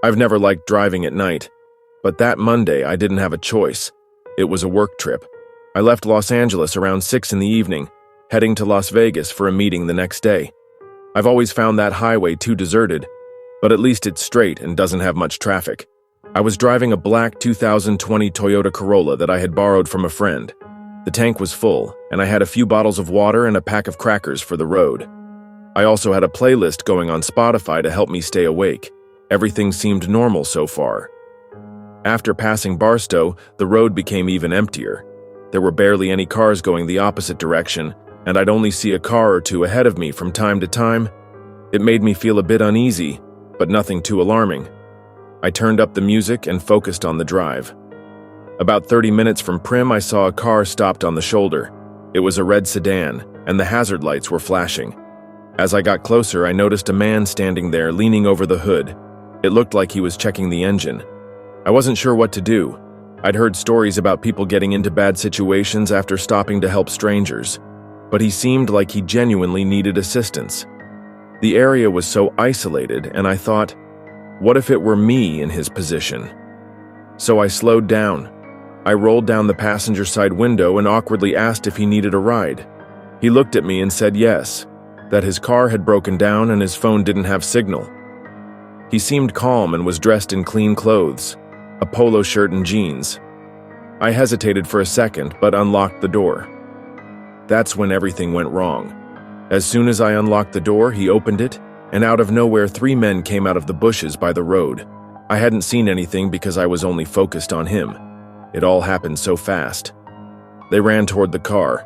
I've never liked driving at night, but that Monday I didn't have a choice. It was a work trip. I left Los Angeles around 6 in the evening, heading to Las Vegas for a meeting the next day. I've always found that highway too deserted, but at least it's straight and doesn't have much traffic. I was driving a black 2020 Toyota Corolla that I had borrowed from a friend. The tank was full, and I had a few bottles of water and a pack of crackers for the road. I also had a playlist going on Spotify to help me stay awake. Everything seemed normal so far. After passing Barstow, the road became even emptier. There were barely any cars going the opposite direction, and I'd only see a car or two ahead of me from time to time. It made me feel a bit uneasy, but nothing too alarming. I turned up the music and focused on the drive. About 30 minutes from Primm, I saw a car stopped on the shoulder. It was a red sedan, and the hazard lights were flashing. As I got closer, I noticed a man standing there, leaning over the hood. It looked like he was checking the engine. I wasn't sure what to do. I'd heard stories about people getting into bad situations after stopping to help strangers, but he seemed like he genuinely needed assistance. The area was so isolated, and I thought, what if it were me in his position? So I slowed down. I rolled down the passenger side window and awkwardly asked if he needed a ride. He looked at me and said yes, that his car had broken down and his phone didn't have signal. He seemed calm and was dressed in clean clothes, a polo shirt and jeans. I hesitated for a second, but unlocked the door. That's when everything went wrong. As soon as I unlocked the door, he opened it, and out of nowhere 3 men came out of the bushes by the road. I hadn't seen anything because I was only focused on him. It all happened so fast. They ran toward the car.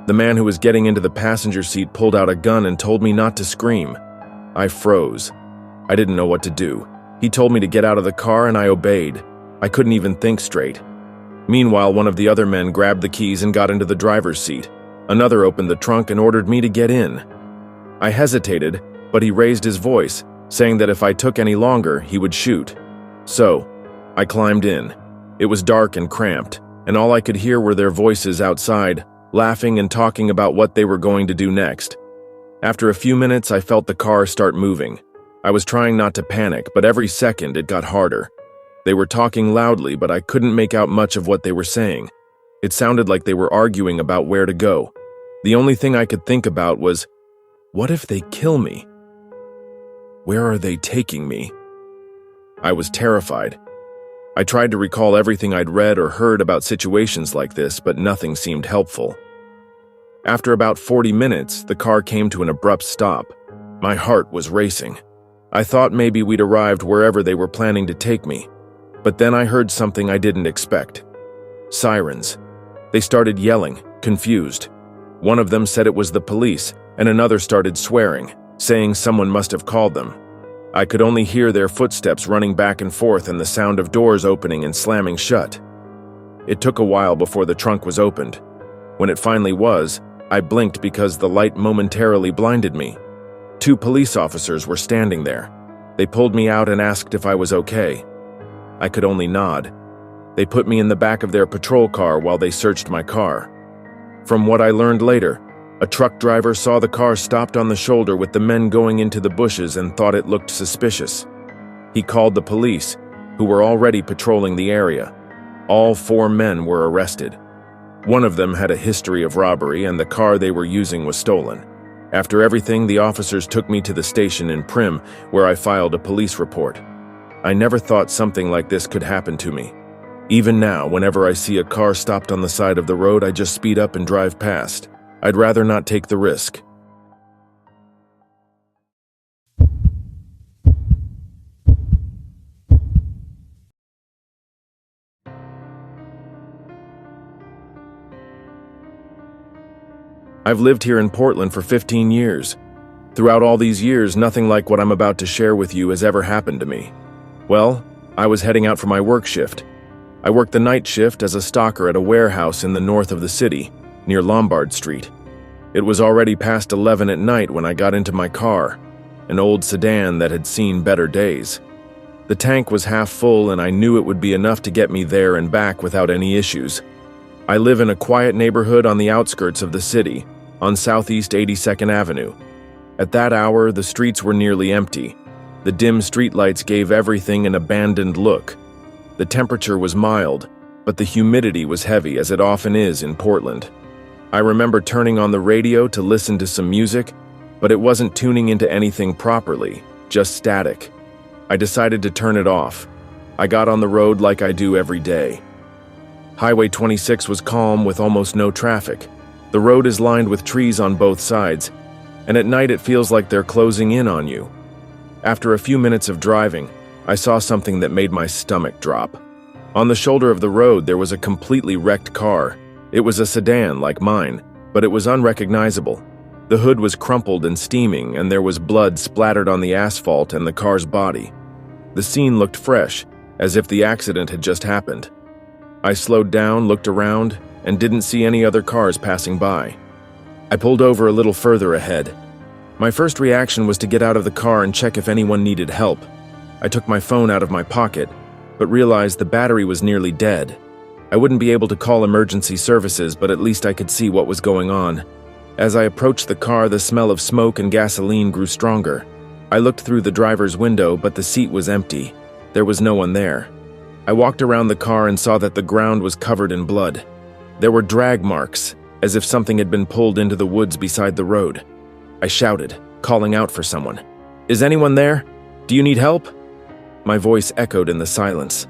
The man who was getting into the passenger seat pulled out a gun and told me not to scream. I froze. I didn't know what to do. He told me to get out of the car and I obeyed. I couldn't even think straight. Meanwhile, one of the other men grabbed the keys and got into the driver's seat. Another opened the trunk and ordered me to get in. I hesitated, but he raised his voice, saying that if I took any longer, he would shoot. So, I climbed in. It was dark and cramped, and all I could hear were their voices outside, laughing and talking about what they were going to do next. After a few minutes, I felt the car start moving. I was trying not to panic, but every second it got harder. They were talking loudly, but I couldn't make out much of what they were saying. It sounded like they were arguing about where to go. The only thing I could think about was, what if they kill me? Where are they taking me? I was terrified. I tried to recall everything I'd read or heard about situations like this, but nothing seemed helpful. After about 40 minutes, the car came to an abrupt stop. My heart was racing. I thought maybe we'd arrived wherever they were planning to take me. But then I heard something I didn't expect. Sirens. They started yelling, confused. One of them said it was the police, and another started swearing, saying someone must have called them. I could only hear their footsteps running back and forth and the sound of doors opening and slamming shut. It took a while before the trunk was opened. When it finally was, I blinked because the light momentarily blinded me. 2 police officers were standing there. They pulled me out and asked if I was okay. I could only nod. They put me in the back of their patrol car while they searched my car. From what I learned later, a truck driver saw the car stopped on the shoulder with the men going into the bushes and thought it looked suspicious. He called the police, who were already patrolling the area. All 4 men were arrested. One of them had a history of robbery and the car they were using was stolen. After everything, the officers took me to the station in Primm, where I filed a police report. I never thought something like this could happen to me. Even now, whenever I see a car stopped on the side of the road, I just speed up and drive past. I'd rather not take the risk. I've lived here in Portland for 15 years. Throughout all these years, nothing like what I'm about to share with you has ever happened to me. Well, I was heading out for my work shift. I worked the night shift as a stalker at a warehouse in the north of the city, near Lombard Street. It was already past 11 at night when I got into my car, an old sedan that had seen better days. The tank was half full and I knew it would be enough to get me there and back without any issues. I live in a quiet neighborhood on the outskirts of the city, on Southeast 82nd Avenue. At that hour, the streets were nearly empty. The dim streetlights gave everything an abandoned look. The temperature was mild, but the humidity was heavy, as it often is in Portland. I remember turning on the radio to listen to some music, but it wasn't tuning into anything properly, just static. I decided to turn it off. I got on the road like I do every day. Highway 26 was calm with almost no traffic. The road is lined with trees on both sides, and at night it feels like they're closing in on you. After a few minutes of driving, I saw something that made my stomach drop. On the shoulder of the road, there was a completely wrecked car. It was a sedan like mine, but it was unrecognizable. The hood was crumpled and steaming, and there was blood splattered on the asphalt and the car's body. The scene looked fresh, as if the accident had just happened. I slowed down, looked around, and didn't see any other cars passing by. I pulled over a little further ahead. My first reaction was to get out of the car and check if anyone needed help. I took my phone out of my pocket, but realized the battery was nearly dead. I wouldn't be able to call emergency services, but at least I could see what was going on. As I approached the car, the smell of smoke and gasoline grew stronger. I looked through the driver's window, but the seat was empty. There was no one there. I walked around the car and saw that the ground was covered in blood. There were drag marks, as if something had been pulled into the woods beside the road. I shouted, calling out for someone. "Is anyone there? Do you need help?" My voice echoed in the silence.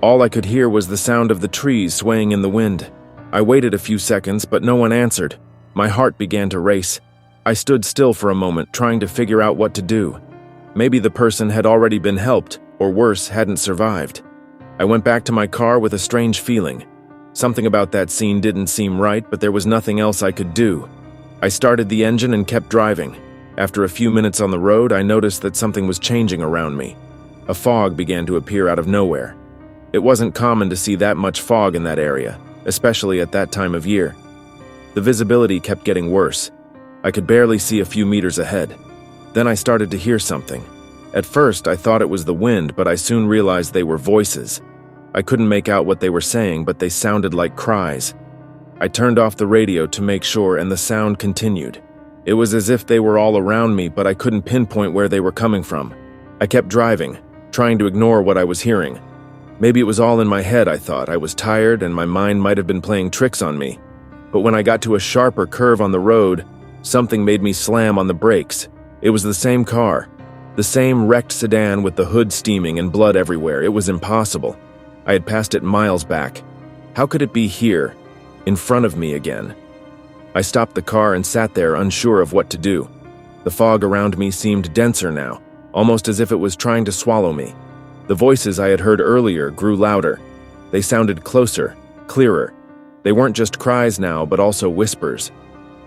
All I could hear was the sound of the trees swaying in the wind. I waited a few seconds, but no one answered. My heart began to race. I stood still for a moment, trying to figure out what to do. Maybe the person had already been helped, or worse, hadn't survived. I went back to my car with a strange feeling. Something about that scene didn't seem right, but there was nothing else I could do. I started the engine and kept driving. After a few minutes on the road, I noticed that something was changing around me. A fog began to appear out of nowhere. It wasn't common to see that much fog in that area, especially at that time of year. The visibility kept getting worse. I could barely see a few meters ahead. Then I started to hear something. At first, I thought it was the wind, but I soon realized they were voices. I couldn't make out what they were saying, but they sounded like cries. I turned off the radio to make sure, and the sound continued. It was as if they were all around me, but I couldn't pinpoint where they were coming from. I kept driving, trying to ignore what I was hearing. Maybe it was all in my head, I thought. I was tired, and my mind might have been playing tricks on me. But when I got to a sharper curve on the road, something made me slam on the brakes. It was the same car. The same wrecked sedan with the hood steaming and blood everywhere. It was impossible. I had passed it miles back. How could it be here, in front of me again? I stopped the car and sat there, unsure of what to do. The fog around me seemed denser now, almost as if it was trying to swallow me. The voices I had heard earlier grew louder. They sounded closer, clearer. They weren't just cries now, but also whispers.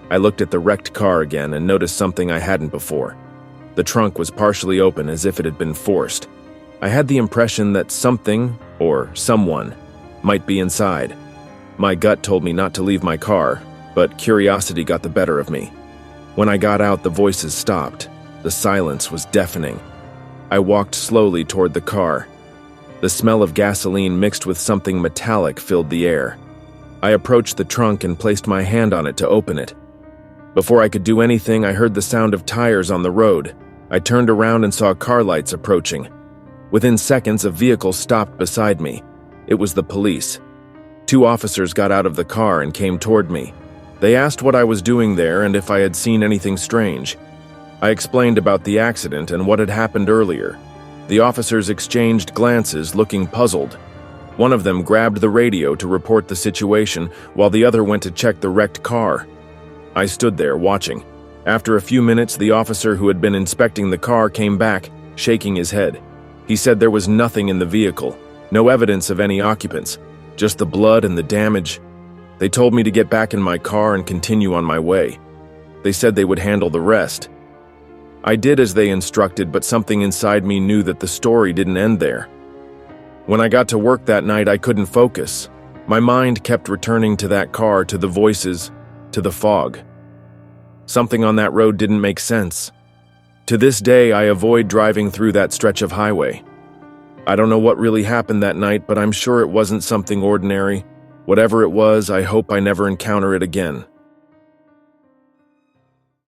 I looked at the wrecked car again and noticed something I hadn't before. The trunk was partially open, as if it had been forced. I had the impression that something, or someone, might be inside. My gut told me not to leave my car, but curiosity got the better of me. When I got out, the voices stopped. The silence was deafening. I walked slowly toward the car. The smell of gasoline mixed with something metallic filled the air. I approached the trunk and placed my hand on it to open it. Before I could do anything, I heard the sound of tires on the road. I turned around and saw car lights approaching. Within seconds, a vehicle stopped beside me. It was the police. 2 officers got out of the car and came toward me. They asked what I was doing there and if I had seen anything strange. I explained about the accident and what had happened earlier. The officers exchanged glances, looking puzzled. One of them grabbed the radio to report the situation, while the other went to check the wrecked car. I stood there, watching. After a few minutes, the officer who had been inspecting the car came back, shaking his head. He said there was nothing in the vehicle, no evidence of any occupants, just the blood and the damage. They told me to get back in my car and continue on my way. They said they would handle the rest. I did as they instructed, but something inside me knew that the story didn't end there. When I got to work that night, I couldn't focus. My mind kept returning to that car, to the voices, to the fog. Something on that road didn't make sense. To this day, I avoid driving through that stretch of highway. I don't know what really happened that night, but I'm sure it wasn't something ordinary. Whatever it was, I hope I never encounter it again.